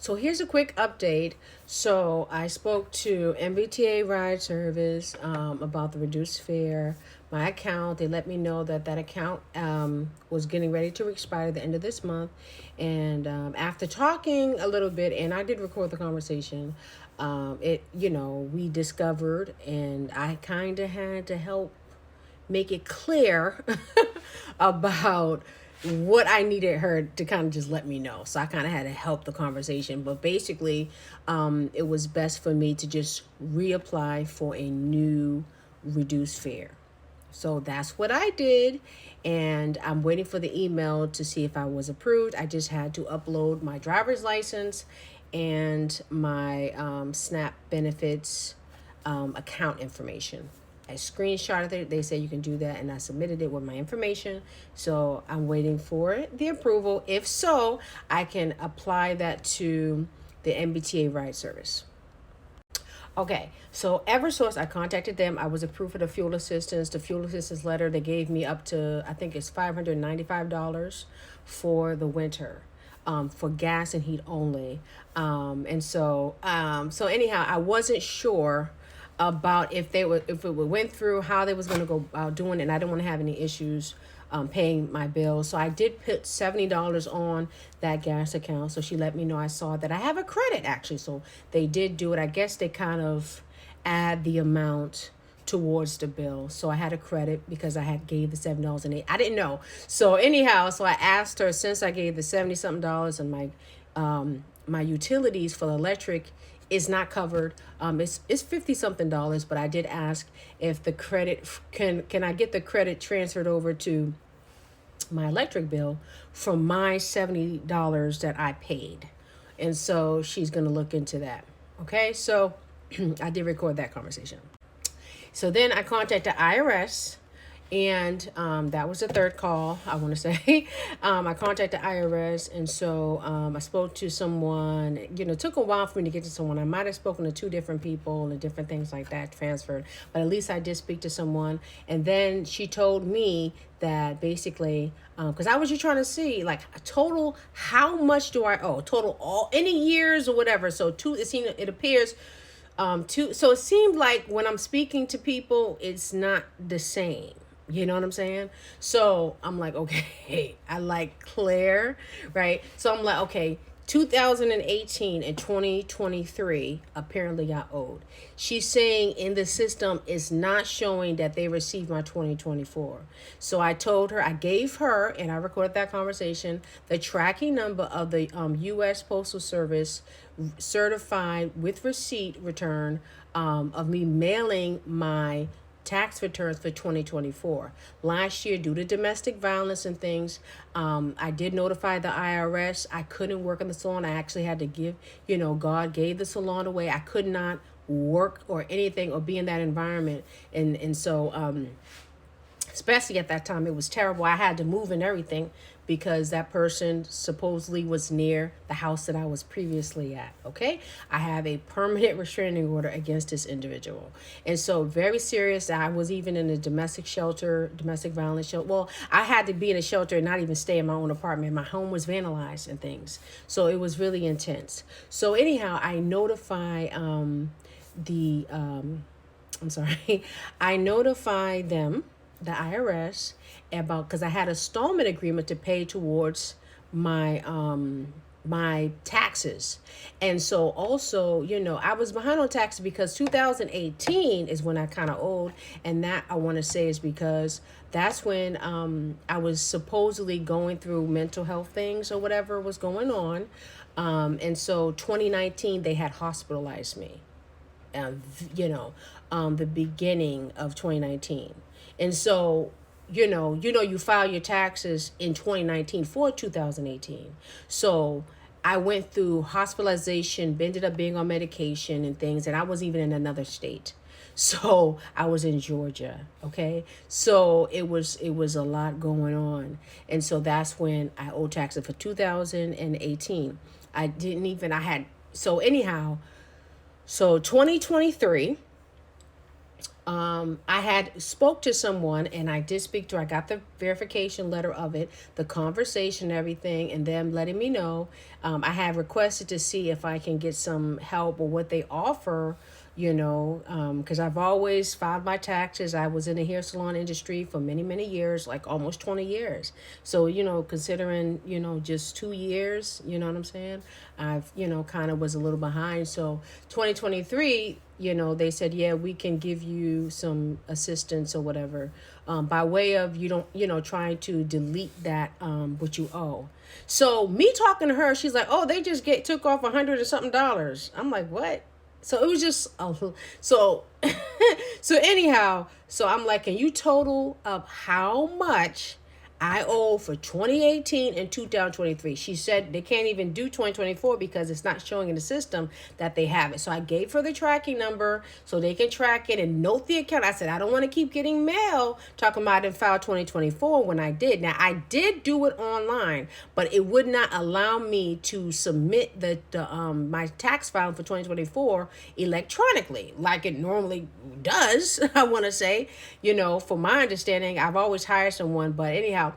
So here's a quick update. So I spoke to MBTA Ride Service about the reduced fare. My account, they let me know that that account was getting ready to expire at the end of this month. And after talking a little bit, and I did record the conversation, we discovered, and I kind of had to help make it clear about what I needed her to kind of just let me know. So I kind of had to help the conversation. But basically, it was best for me to just reapply for a new reduced fare. So that's what I did. And I'm waiting for the email to see if I was approved. I just had to upload my driver's license and my SNAP benefits account information. I screenshotted it. They said you can do that, and I submitted it with my information. So I'm waiting for the approval. If so, I can apply that to the MBTA ride service. Okay, so Eversource, I contacted them. I was approved for the fuel assistance. The fuel assistance letter, they gave me up to, I think it's $595 for the winter. For gas and heat only. So anyhow, I wasn't sure about if it went through, how they was going to go about doing it, and I didn't want to have any issues paying my bills. So I did put $70 on that gas account. So she let me know. I saw that I have a credit actually. So they did do it. I guess they kind of add the amount towards the bill. So I had a credit because I had gave the $7 and I didn't know. So anyhow, so I asked her, since I gave the $70 something and my utilities for the electric is not covered. It's 50 something dollars, but I did ask if the credit can I get the credit transferred over to my electric bill from my $70 that I paid. And so she's going to look into that. Okay. So I did record that conversation. So then I contacted IRS, and that was the third call, I want to say. I contacted IRS, and so I spoke to someone. It took a while for me to get to someone. I might have spoken to two different people and different things like that transferred, but at least I did speak to someone. And then she told me that basically, because I was just trying to see, like, a total, how much do I owe? Total, all any years or whatever. So it appears so it seemed like when I'm speaking to people, it's not the same. You know what I'm saying? So I'm like, okay, I like Claire, right? So I'm like, okay, 2018 and 2023 apparently got owed. She's saying in the system is not showing that they received my 2024. So I told her, I gave her, and I recorded that conversation, the tracking number of the U.S. Postal Service certified with receipt return of me mailing my tax returns for 2024. Last year, due to domestic violence and things, I did notify the IRS. I couldn't work in the salon. I actually had to give, God gave the salon away. I could not work or anything or be in that environment. And so, especially at that time, it was terrible. I had to move and everything because that person supposedly was near the house that I was previously at. Okay. I have a permanent restraining order against this individual. And so very serious. I was even in a domestic violence shelter. Well, I had to be in a shelter and not even stay in my own apartment. My home was vandalized and things. So it was really intense. So anyhow, I notify I notify them, the IRS, about, because I had a installment agreement to pay towards my my taxes. And so also, I was behind on taxes because 2018 is when I kind of owed, and that I want to say is because that's when I was supposedly going through mental health things or whatever was going on. And so 2019 they had hospitalized me. The beginning of 2019. And so, you file your taxes in 2019 for 2018. So I went through hospitalization, ended up being on medication and things, and I was even in another state. So I was in Georgia. Okay. So it was a lot going on. And so that's when I owed taxes for 2018. So 2023, I had spoke to someone, and I did speak to her. I got the verification letter of it, the conversation, everything, and them letting me know. I have requested to see if I can get some help or what they offer, because I've always filed my taxes. I was in the hair salon industry for many, many years, like almost 20 years. So, considering, just 2 years, you know what I'm saying? I've, kind of was a little behind. So 2023, they said, yeah, we can give you some assistance or whatever, by way of trying to delete that, what you owe. So me talking to her, she's like, oh, they just took off $100 or something dollars. I'm like, what? So it was just, so, so anyhow, so I'm like, can you total up how much I owe for 2018 and 2023? She said they can't even do 2024 because it's not showing in the system that they have it. So I gave her the tracking number so they can track it and note the account. I said, I don't want to keep getting mail talking about I didn't file 2024 when I did. Now, I did do it online, but it would not allow me to submit my tax filing for 2024 electronically like it normally does, I want to say. For my understanding, I've always hired someone, but anyhow,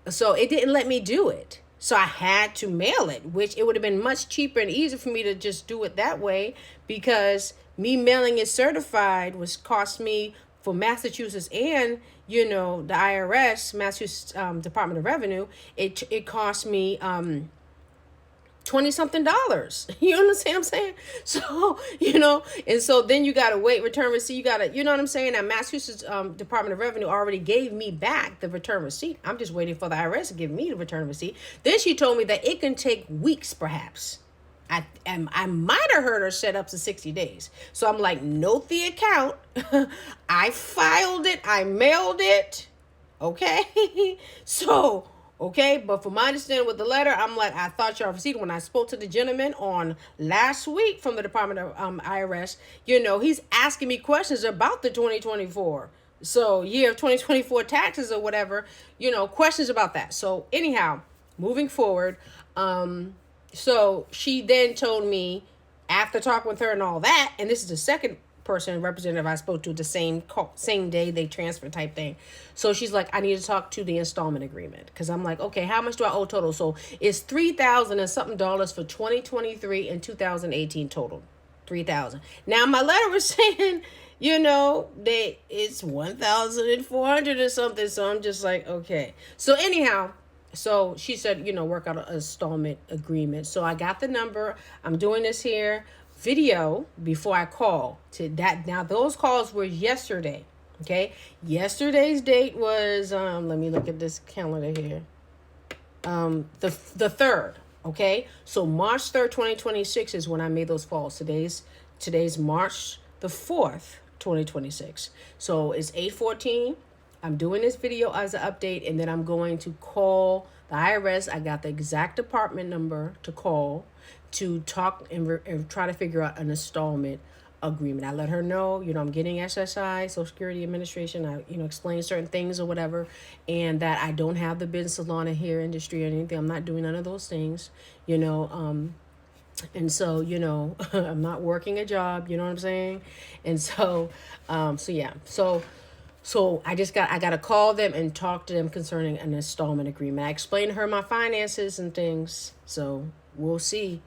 so it didn't let me do it. So I had to mail it, which it would have been much cheaper and easier for me to just do it that way, because me mailing it certified was cost me for Massachusetts and, the IRS, Massachusetts Department of Revenue, it cost me 20 something dollars. You understand what I'm saying? So, and so then you got to wait, return receipt. You got to, you know what I'm saying? Now, Massachusetts Department of Revenue already gave me back the return receipt. I'm just waiting for the IRS to give me the return receipt. Then she told me that it can take weeks, perhaps. I might have heard her set up to 60 days. So I'm like, note the account. I filed it. I mailed it. Okay. So, okay, but from my understanding with the letter, I'm like, I thought y'all received it. When I spoke to the gentleman on last week from the Department of IRS, he's asking me questions about the 2024. So year of 2024 taxes or whatever, questions about that. So anyhow, moving forward, so she then told me, after talking with her and all that, and this is the second person representative I spoke to the same day they transfer type thing. So she's like, I need to talk to the installment agreement, because I'm like, okay, how much do I owe total? So it's $3,000 and something dollars for 2023 and 2018 total. $3,000. Now my letter was saying, it's 1,400 or something. So I'm just like, okay. So anyhow, so she said, work out an installment agreement. So I got the number. I'm doing this here video before I call to that. Now those calls were yesterday. Okay. Yesterday's date was, let me look at this calendar here. The 3rd. Okay. So March 3rd, 2026 is when I made those calls. Today's March the 4th, 2026. So it's 8:14. I'm doing this video as an update, and then I'm going to call the IRS. I got the exact department number to call to talk and try to figure out an installment agreement. I let her know, I'm getting SSI, Social Security Administration. I, explain certain things or whatever, and that I don't have the business salon and hair industry or anything. I'm not doing none of those things, and so, I'm not working a job, you know what I'm saying? And so, yeah. So I got to call them and talk to them concerning an installment agreement. I explained to her my finances and things. So we'll see.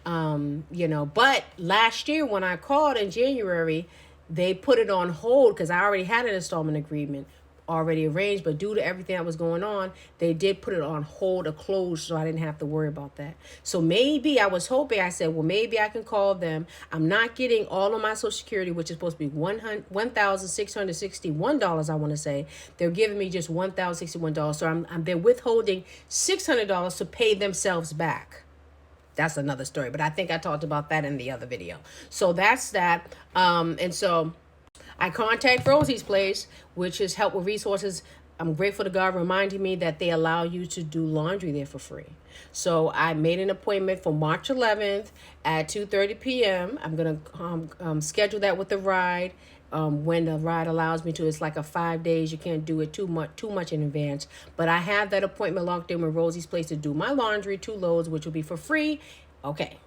But last year when I called in January, they put it on hold because I already had an installment agreement already arranged, but due to everything that was going on, they did put it on hold or closed, so I didn't have to worry about that. So maybe I was hoping, I said, well, maybe I can call them. I'm not getting all of my Social Security, which is supposed to be $1,661, I want to say. They're giving me just $1,061, so they're withholding $600 to pay themselves back. That's another story, but I think I talked about that in the other video. So that's that. And so I contact Rosie's Place, which is Help with Resources. I'm grateful to God reminding me that they allow you to do laundry there for free. So I made an appointment for March 11th at 2:30 p.m. I'm going to schedule that with the ride. When the ride allows me to. It's like a 5 days. You can't do it too much in advance. But I have that appointment locked in with Rosie's Place to do my laundry, 2 loads, which will be for free. Okay.